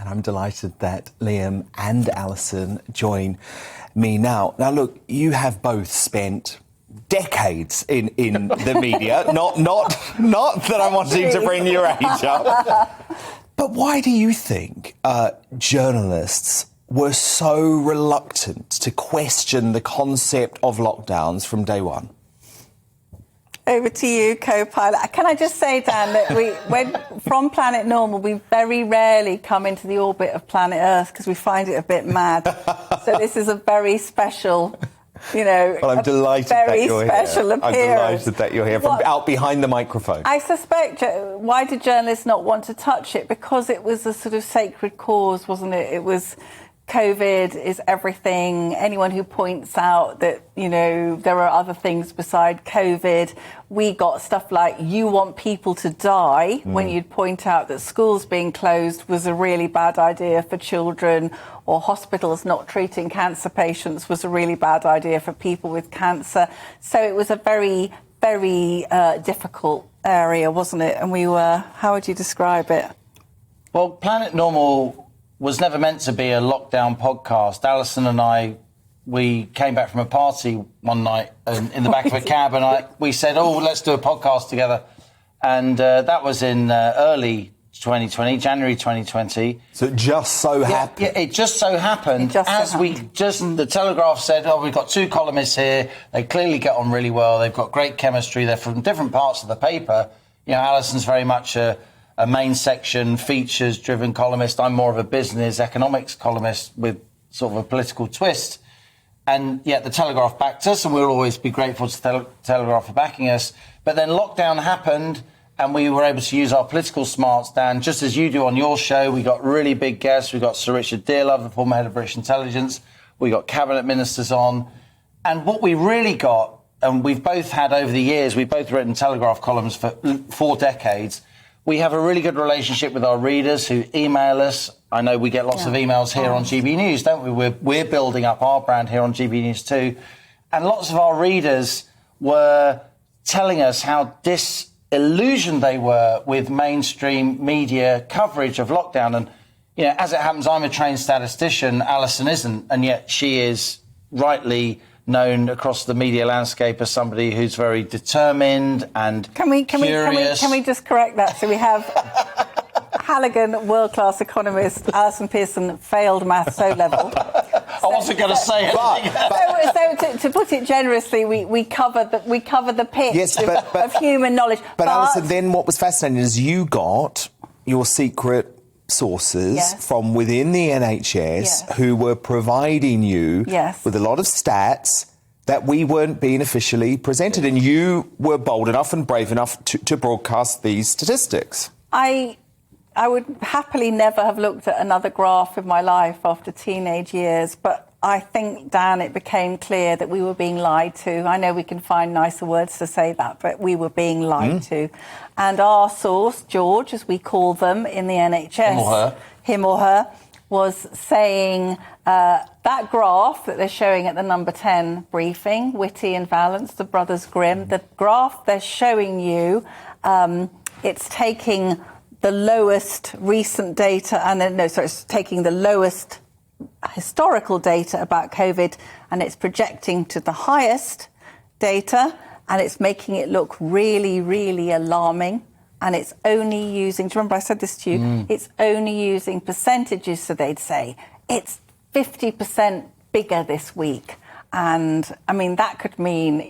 and I'm delighted that Liam and Allison join me now. Now, look, you have both spent decades in the media. Not that I'm wanting to bring your age up. But why do you think journalists were so reluctant to question the concept of lockdowns from day one? Over to you, co-pilot. Can I just say, Dan, that from Planet Normal, we very rarely come into the orbit of Planet Earth because we find it a bit mad. So this is a very special, well, I'm delighted very that you're special here. appearance. I'm delighted that you're here, from out behind the microphone. I suspect, why did journalists not want to touch it? Because it was a sort of sacred cause, wasn't it? It was... COVID is everything. Anyone who points out that, there are other things beside COVID, we got stuff like, you want people to die, when you'd point out that schools being closed was a really bad idea for children, or hospitals not treating cancer patients was a really bad idea for people with cancer. So it was a very, very difficult area, wasn't it? And how would you describe it? Well, Planet Normal was never meant to be a lockdown podcast. Allison and I, we came back from a party one night in the back of a cab, and we said, let's do a podcast together. And that was in early 2020, January 2020. So it just so happened. Yeah, it just so happened. The Telegraph said, we've got two columnists here. They clearly get on really well. They've got great chemistry. They're from different parts of the paper. Allison's very much a main section, features-driven columnist. I'm more of a business economics columnist with sort of a political twist. And yet the Telegraph backed us, and we'll always be grateful to the Telegraph for backing us. But then lockdown happened, and we were able to use our political smarts, Dan, just as you do on your show. We got really big guests. We got Sir Richard Dearlove, the former head of British intelligence. We got cabinet ministers on. And what we really got, and we've both had over the years, we've both written Telegraph columns for 4 decades. We have a really good relationship with our readers who email us. I know we get lots of emails here on GBNews, don't we? We're building up our brand here on GBNews too. And lots of our readers were telling us how disillusioned they were with mainstream media coverage of lockdown. And, as it happens, I'm a trained statistician. Allison isn't. And yet she is rightly known across the media landscape as somebody who's very determined and curious. Can we just correct that? So we have Halligan, world-class economist, Allison Pearson, failed maths O-level. I wasn't going to say it. So to put it generously, we cover the pitch of human knowledge. But Allison, then what was fascinating is you got your secret sources from within the NHS who were providing you with a lot of stats that we weren't being officially presented, and you were bold enough and brave enough to broadcast these statistics. I would happily never have looked at another graph in my life after teenage years, but I think, Dan, it became clear that we were being lied to. I know we can find nicer words to say that, but we were being lied to. And our source, George, as we call them in the NHS, him or her, was saying that graph that they're showing at the number 10 briefing, Whitty and Valence, the Brothers Grimm, the graph they're showing you, it's taking the lowest recent data, it's taking the lowest historical data about COVID, and it's projecting to the highest data, and it's making it look really, really alarming. And it's only using, do you remember I said this to you? It's only using percentages, so they'd say it's 50% bigger this week. And I mean, that could mean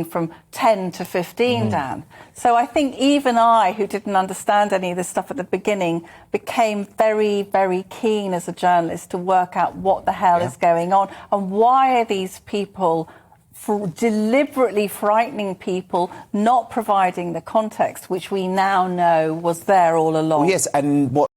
from 10 to 15, Dan. So I think even I, who didn't understand any of this stuff at the beginning, became very, very keen as a journalist to work out what the hell is going on and why are these people deliberately frightening people, not providing the context, which we now know was there all along. Well, yes, and what